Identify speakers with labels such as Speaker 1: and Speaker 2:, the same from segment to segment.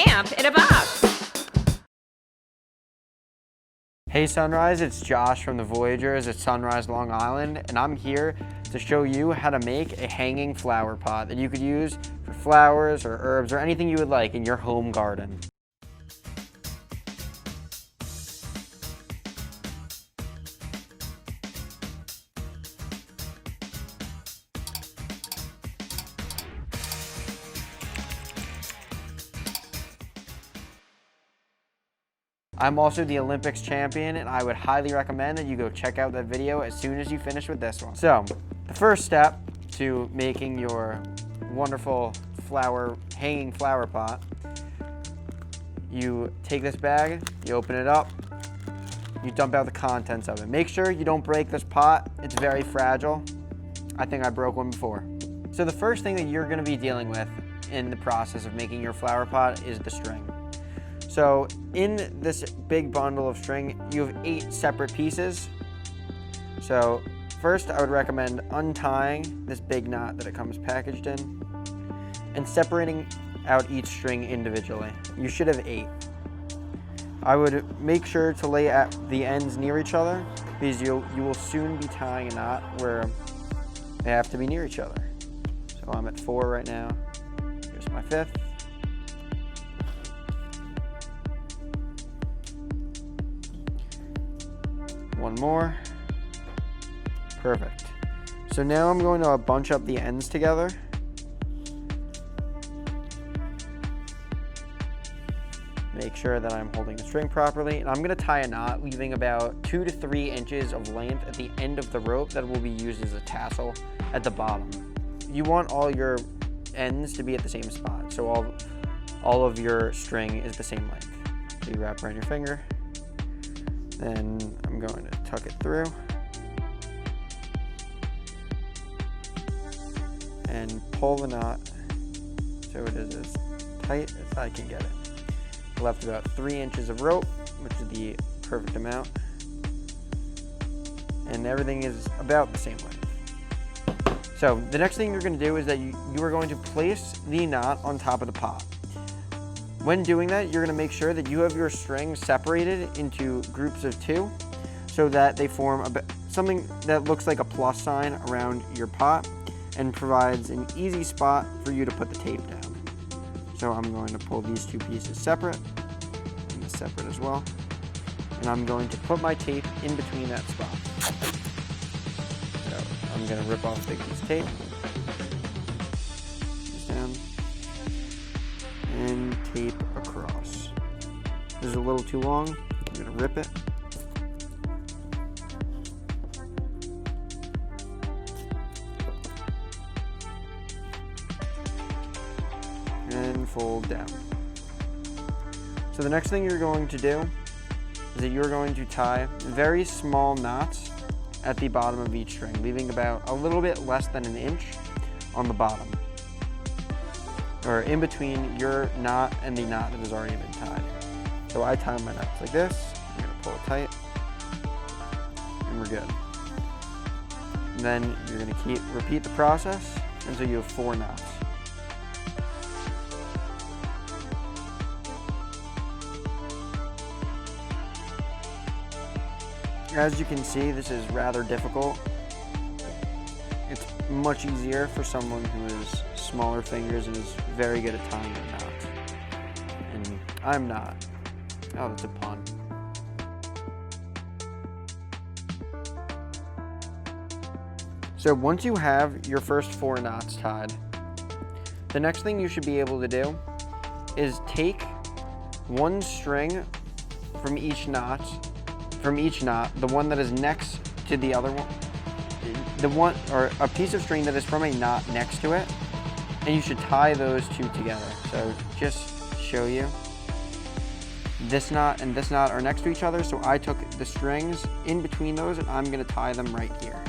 Speaker 1: camp in a box.
Speaker 2: Hey Sunrise, it's Josh from the Voyagers at Sunrise, Long Island, and I'm here to show you how to make a hanging flower pot that you could use for flowers or herbs or anything you would like in your home garden. I'm also the Olympics champion, and I would highly recommend that you go check out that video as soon as you finish with this one. So, the first step to making your wonderful hanging flower pot, you take this bag, you open it up, you dump out the contents of it. Make sure you don't break this pot. It's very fragile. I think I broke one before. So the first thing that you're gonna be dealing with in the process of making your flower pot is the string. So in this big bundle of string, you have 8 separate pieces. So first I would recommend untying this big knot that it comes packaged in and separating out each string individually. You should have 8. I would make sure to lay at the ends near each other because you will soon be tying a knot where they have to be near each other. So I'm at 4 right now. Here's my 5th. One more. Perfect. So now I'm going to bunch up the ends together. Make sure that I'm holding the string properly. And I'm going to tie a knot, leaving about 2 to 3 inches of length at the end of the rope that will be used as a tassel at the bottom. You want all your ends to be at the same spot. So all of your string is the same length. So you wrap around your finger. Then I'm going to tuck it through and pull the knot so it is as tight as I can get it. I left about 3 inches of rope, which is the perfect amount, and everything is about the same length. So the next thing you're going to do is that you are going to place the knot on top of the pot. When doing that, you're going to make sure that you have your strings separated into groups of 2 so that they form something that looks like a plus sign around your pot and provides an easy spot for you to put the tape down. So I'm going to pull these 2 pieces separate, and this separate as well, and I'm going to put my tape in between that spot. So I'm going to rip off a big piece of tape, this down, and tape across. This is a little too long. I'm going to rip it. And fold down. So the next thing you're going to do is that you're going to tie very small knots at the bottom of each string, leaving about a little bit less than an inch on the bottom, or in between your knot and the knot that has already been tied. So I tie my knots like this. I'm going to pull it tight, and we're good. And then you're going to repeat the process until you have 4 knots. As you can see, this is rather difficult. It's much easier for someone who has smaller fingers and is very good at tying a knot. And I'm not. Oh, that's a pun. So once you have your first 4 knots tied, the next thing you should be able to do is take one string from each knot, the one that is next to the other one, or a piece of string that is from a knot next to it, and you should tie those 2 together. So just show you, this knot and this knot are next to each other, so I took the strings in between those and I'm going to tie them right here.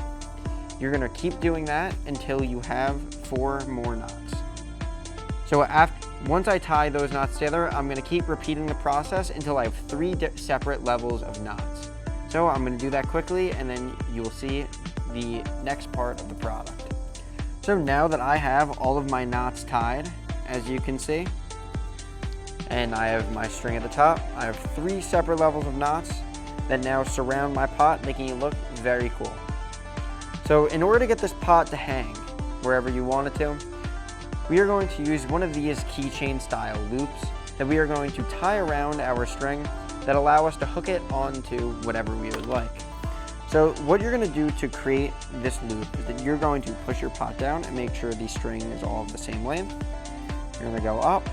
Speaker 2: You're going to keep doing that until you have 4 more knots. So once I tie those knots together, I'm going to keep repeating the process until I have 3 separate levels of knots. So I'm going to do that quickly, and then you will see the next part of the product. So now that I have all of my knots tied, as you can see, and I have my string at the top. I have 3 separate levels of knots that now surround my pot, making it look very cool. So in order to get this pot to hang wherever you want it to, we are going to use one of these keychain style loops that we are going to tie around our string that allow us to hook it onto whatever we would like. So what you're going to do to create this loop is that you're going to push your pot down and make sure the string is all of the same length. You're going to go up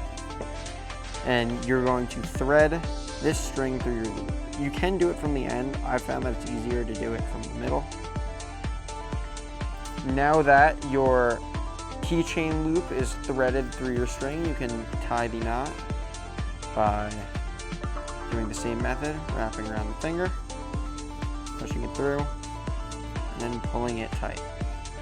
Speaker 2: and you're going to thread this string through your loop. You can do it from the end. I found that it's easier to do it from the middle. Now that your keychain loop is threaded through your string, you can tie the knot by doing the same method, wrapping around the finger, pushing it through, and then pulling it tight.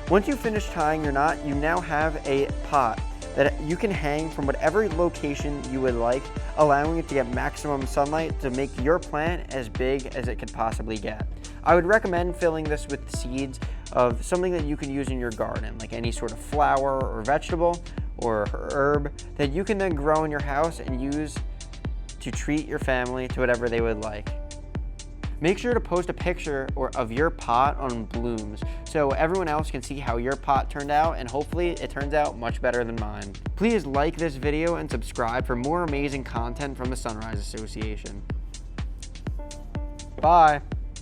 Speaker 2: Once you finish tying your knot, you now have a pot that you can hang from whatever location you would like, allowing it to get maximum sunlight to make your plant as big as it could possibly get. I would recommend filling this with seeds of something that you can use in your garden, like any sort of flower or vegetable or herb that you can then grow in your house and use to treat your family to whatever they would like. Make sure to post a picture of your pot on Blooms so everyone else can see how your pot turned out, and hopefully it turns out much better than mine. Please like this video and subscribe for more amazing content from the Sunrise Association. Bye.